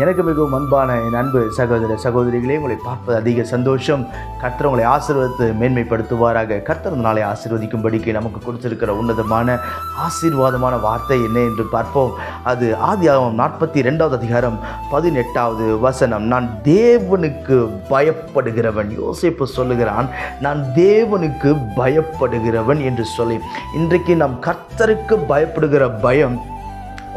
எனக்கு மிகவும் அன்பான என் அன்பு சகோதர சகோதரிகளே, உங்களை பார்ப்பது அதிக சந்தோஷம். கர்த்தர் உங்களை ஆசீர்வதித்து மேன்மைப்படுத்துவாராக. கர்த்தர் நாளை ஆசீர்வதிக்கும்படிக்கு நமக்கு கொடுத்திருக்கிற உன்னதமான ஆசீர்வாதமான வார்த்தை என்ன என்று பார்ப்போம். அது ஆதியாகமம் 42வது அதிகாரம் 18வது வசனம். நான் தேவனுக்கு பயப்படுகிறவன். யோசேப்பு சொல்லுகிறான், நான் தேவனுக்கு பயப்படுகிறவன் என்று சொல்லி. இன்றைக்கு நாம் கர்த்தருக்கு பயப்படுகிற பயம்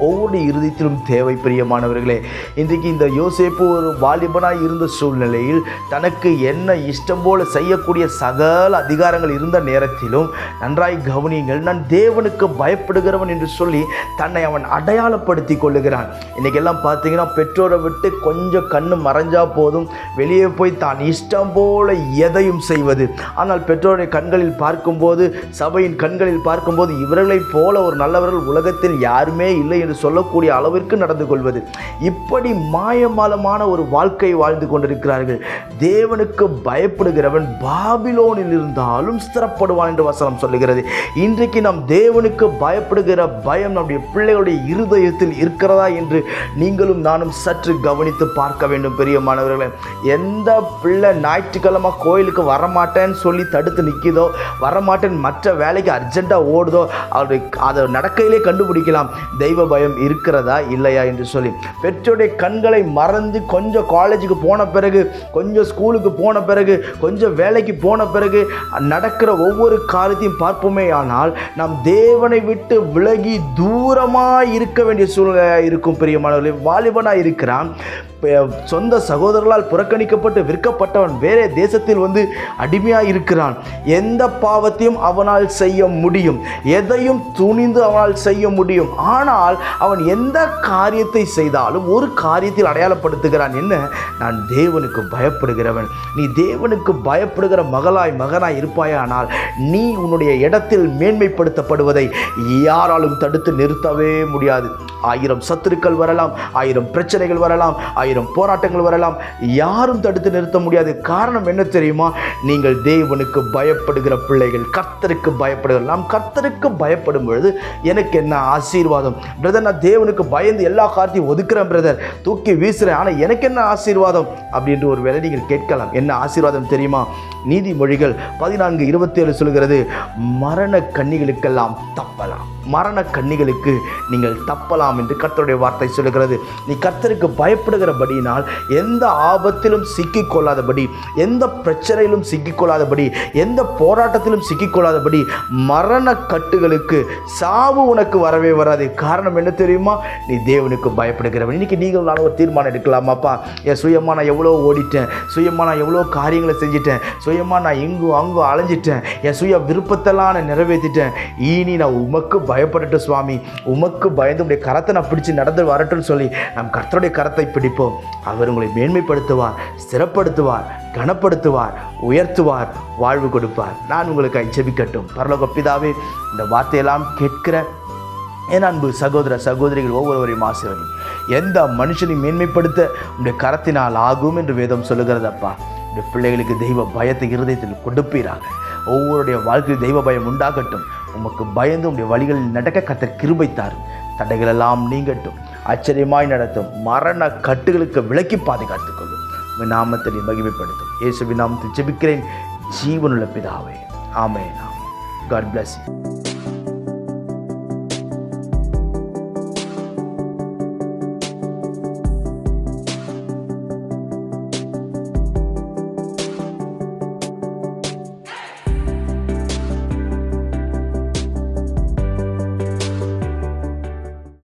ஒவ்வொரு இருதயத்திலும் தேவை. பிரியமானவர்களே, இன்றைக்கு இந்த யோசேப்பு ஒரு வாலிபனாய் இருந்த சூழ்நிலையில் தனக்கு என்ன இஷ்டம் போல செய்யக்கூடிய சகல அதிகாரங்கள் இருந்த நேரத்திலும் நன்றாய் கவனியுங்கள், நான் தேவனுக்கு பயப்படுகிறவன் என்று சொல்லி தன்னை அவன் அடையாளப்படுத்தி கொள்ளுகிறான். இன்றைக்கெல்லாம் பார்த்தீங்கன்னா பெற்றோரை விட்டு கொஞ்சம் கண்ணு மறைஞ்சா போதும் வெளியே போய் தான் இஷ்டம் போல எதையும் செய்வது. ஆனால் பெற்றோரை கண்களில் பார்க்கும்போது, சபையின் கண்களில் பார்க்கும்போது இவர்களைப் போல ஒரு நல்லவர்கள் உலகத்தில் யாருமே இல்லை என்று சொல்லக்கூடிய அளவிற்கு நடந்து கொள்வது. இப்படி மாயமாலமான ஒரு வாழ்க்கை வாழ்ந்து கொண்டிருக்கிறார்கள். தேவனுக்கு பயப்படுகிறவன் பாபிலோனில் இருந்தாலும் ஸ்திரப்படுவான் என்று வசனம் சொல்லுகிறது. இன்றைக்கு நாம் தேவனுக்கு பயப்படுகிற பயம் நம்முடைய பிள்ளைகளுடைய இருதயத்தில் இருக்கிறதா என்று நீங்களும் நானும் சற்று கவனித்து பார்க்க வேண்டும். பெரியமானவர்களே, எந்த பிள்ளை ஞாயிற்றுக்கிழமை கோயிலுக்கு வரமாட்டேன்னு சொல்லி தடுத்து நிற்கிதோ, வரமாட்டேன் மற்ற வேலைக்கு அர்ஜென்ட்டாக ஓடுதோ, அதை நடக்கையிலே கண்டுபிடிக்கலாம் தெய்வ பயம் இருக்கிறதா இல்லையா என்று சொல்லி. பெற்றோருடைய கண்களை மறந்து கொஞ்சம் காலேஜுக்கு போன பிறகு, கொஞ்சம் ஸ்கூலுக்கு போன பிறகு, கொஞ்சம் வேலைக்கு போன பிறகு நடக்கிற ஒவ்வொரு காரியத்தையும் பார்ப்போமே. ஆனால் நாம் தேவனை விட்டு விலகி தூரமாக இருக்க வேண்டிய சூழ்நிலையாக இருக்கும். பிரியமானவர்களே, வாலிபனாக இருக்கிறான், சொந்த சகோதரர்களால் புறக்கணிக்கப்பட்டு விற்கப்பட்டவன் வேறே தேசத்தில் வந்து அடிமையாக இருக்கிறான். எந்த பாவத்தையும் அவனால் செய்ய முடியும், எதையும் துணிந்து அவனால் செய்ய முடியும். ஆனால் அவன் எந்த காரியத்தை செய்தாலும் ஒரு காரியத்தில் அடையாளப்படுத்துகிறான், என்ன? நான் தேவனுக்கு பயப்படுகிறவன். நீ தேவனுக்கு பயப்படுகிற மகனாய் இருப்பாயானால் நீ உன்னுடைய இடத்தில் மேன்மைப்படுத்தப்படுவதை யாராலும் தடுத்து நிறுத்தவே முடியாது. 1000 சத்துருக்கள் வரலாம், 1000 பிரச்சனைகள் வரலாம், 1000 போராட்டங்கள் வரலாம், யாரும் தடுத்து நிறுத்த முடியாது. காரணம் என்ன தெரியுமா? நீங்கள் தேவனுக்கு பயப்படுகிற பிள்ளைகள், கர்த்தருக்கு பயப்படுகிற. நாம் கர்த்தருக்கு பயப்படும் பொழுது எனக்கு என்ன ஆசீர்வாதம் பிரதர்? நான் தேவனுக்கு பயந்து எல்லா காரியத்தையும் ஒதுக்குறேன் பிரதர், தூக்கி வீசுறேன், ஆனால் எனக்கு என்ன ஆசீர்வாதம் அப்படின்ற ஒரு வேலை நீங்கள் கேட்கலாம். என்ன ஆசீர்வாதம் தெரியுமா? நீதிமொழிகள் 14:27 சொல்கிறது, மரண கண்ணிகளுக்கெல்லாம் தப்பலாம், மரண கண்ணிகளுக்கு நீங்கள் தப்பலாம் என்று கர்த்தருடைய வார்த்தை சொல்லுகிறது. நீ கர்த்தருக்கு பயப்படுகிறபடியினால் எந்த ஆபத்திலும் சிக்கிக்கொள்ளாதபடி, எந்த பிரச்சனையிலும் சிக்கிக்கொள்ளாதபடி, எந்த போராட்டத்திலும் சிக்கிக்கொள்ளாதபடி, மரண கட்டுகளுக்கு, சாவு உனக்கு வரவே வராது. காரணம் என்ன தெரியுமா? நீ தேவனுக்கு பயப்படுகிறவன். இன்னைக்கு நீங்கள் நான் ஒரு தீர்மானம் எடுக்கலாமாப்பா, என் சுயமாக நான் எவ்வளோ ஓடிட்டேன், சுயமாக நான் எவ்வளோ காரியங்களை செஞ்சிட்டேன், சுயமாக நான் இங்கும் அங்கும் அலைஞ்சிட்டேன், என் சுய விருப்பத்தெல்லாம் நான் நிறைவேற்றிட்டேன், இனி நான் உமக்கு பயப்படட்டும் சுவாமி, உமக்கு பயந்து உடைய கரத்தை நான் பிடிச்சி நடந்து வரட்டும்னு சொல்லி நாம் கர்த்தருடைய கரத்தை பிடிப்போம். அவர் உங்களை மேன்மைப்படுத்துவார், ஸ்திரப்படுத்துவார், கனப்படுத்துவார், உயர்த்துவார், வாழ்வு கொடுப்பார். நான் உங்களுக்கு ஜெபிக்கட்டும். பரலோக பிதாவே, இந்த வார்த்தையெல்லாம் கேட்கிற என் அன்பு சகோதர சகோதரிகள் ஒவ்வொருவரையும் ஆசீர்வதியும். எந்த மனுஷனையும் மேன்மைப்படுத்த உடைய கரத்தினால் ஆகும் என்று வேதம் சொல்லுகிறதப்பா. உடைய பிள்ளைகளுக்கு தெய்வ பயத்தை இருதயத்தில் கொடுப்பீராக. ஒவ்வொருடைய வாழ்க்கையில் தெய்வ பயம் உண்டாகட்டும். உமக்கு பயந்து உடைய வழிகளில் நடக்க கர்த்தர் கிருபை தாரும். தடைகளெல்லாம் நீங்கட்டும், ஆச்சரியமாய் நடத்தும், மரண கட்டுகளுக்கு விலக்கி பாதுகாத்துக் கொள்ளும். உங்கள் நாமத்தை நீ மகிமைப்படுத்தும். இயேசுவின் நாமத்தில் ஜெபிக்கிறேன், ஜீவனுள்ள பிதாவே. ஆமென். God bless you.